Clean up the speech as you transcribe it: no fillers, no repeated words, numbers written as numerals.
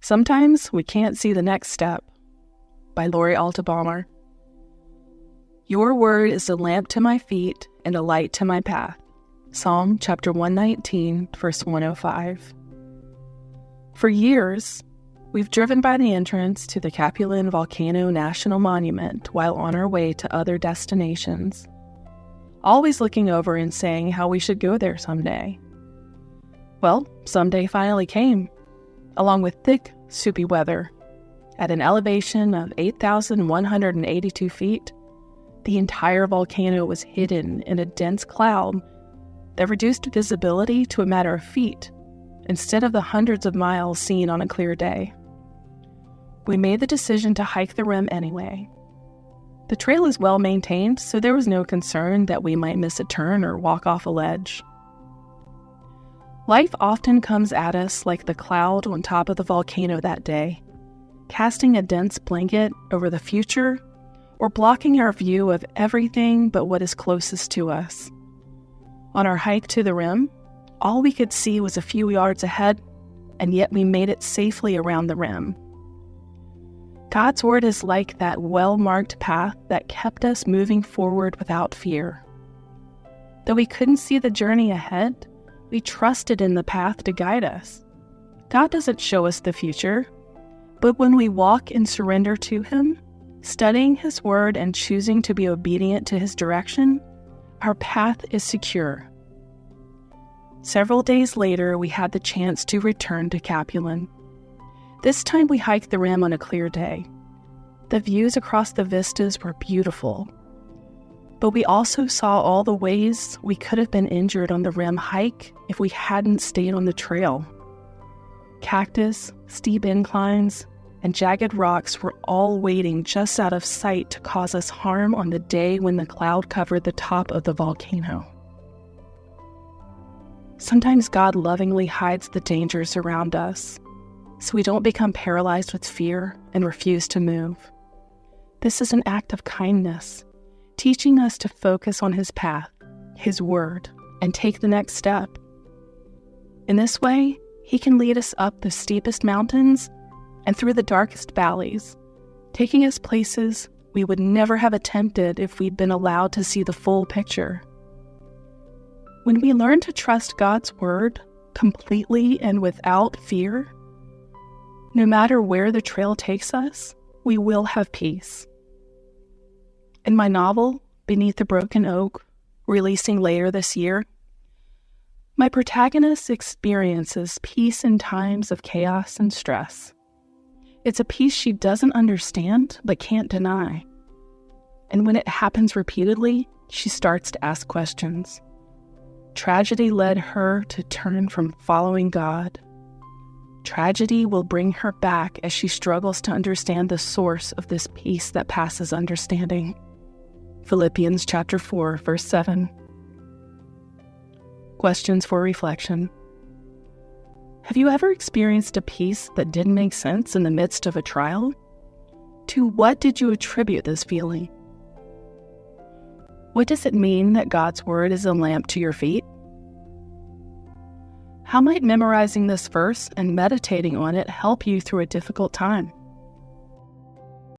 Sometimes we can't see the next step, by Lori Altebaumer. Your word is a lamp to my feet and a light to my path. Psalm chapter 119, verse 105. For years, we've driven by the entrance to the Capulin Volcano National Monument while on our way to other destinations, always looking over and saying how we should go there someday. Well, someday finally came, along with thick, soupy weather. At an elevation of 8,182 feet, the entire volcano was hidden in a dense cloud that reduced visibility to a matter of feet, instead of the hundreds of miles seen on a clear day. We made the decision to hike the rim anyway. The trail is well maintained, so there was no concern that we might miss a turn or walk off a ledge. Life often comes at us like the cloud on top of the volcano that day, casting a dense blanket over the future or blocking our view of everything but what is closest to us. On our hike to the rim, all we could see was a few yards ahead, and yet we made it safely around the rim. God's word is like that well-marked path that kept us moving forward without fear. Though we couldn't see the journey ahead, we trusted in the path to guide us. God doesn't show us the future, but when we walk and surrender to Him, studying His word and choosing to be obedient to His direction, our path is secure. Several days later, we had the chance to return to Capulin. This time we hiked the rim on a clear day. The views across the vistas were beautiful, but we also saw all the ways we could have been injured on the rim hike if we hadn't stayed on the trail. Cactus, steep inclines, and jagged rocks were all waiting just out of sight to cause us harm on the day when the cloud covered the top of the volcano. Sometimes God lovingly hides the dangers around us, so we don't become paralyzed with fear and refuse to move. This is an act of kindness, teaching us to focus on His path, His word, and take the next step. In this way, He can lead us up the steepest mountains and through the darkest valleys, taking us places we would never have attempted if we'd been allowed to see the full picture. When we learn to trust God's word completely and without fear, no matter where the trail takes us, we will have peace. In my novel, Beneath the Broken Oak, releasing later this year, my protagonist experiences peace in times of chaos and stress. It's a peace she doesn't understand but can't deny. And when it happens repeatedly, she starts to ask questions. Tragedy led her to turn from following God. Tragedy will bring her back as she struggles to understand the source of this peace that passes understanding. Philippians chapter 4, verse 7. Questions for reflection. Have you ever experienced a peace that didn't make sense in the midst of a trial? To what did you attribute this feeling? What does it mean that God's word is a lamp to your feet? How might memorizing this verse and meditating on it help you through a difficult time?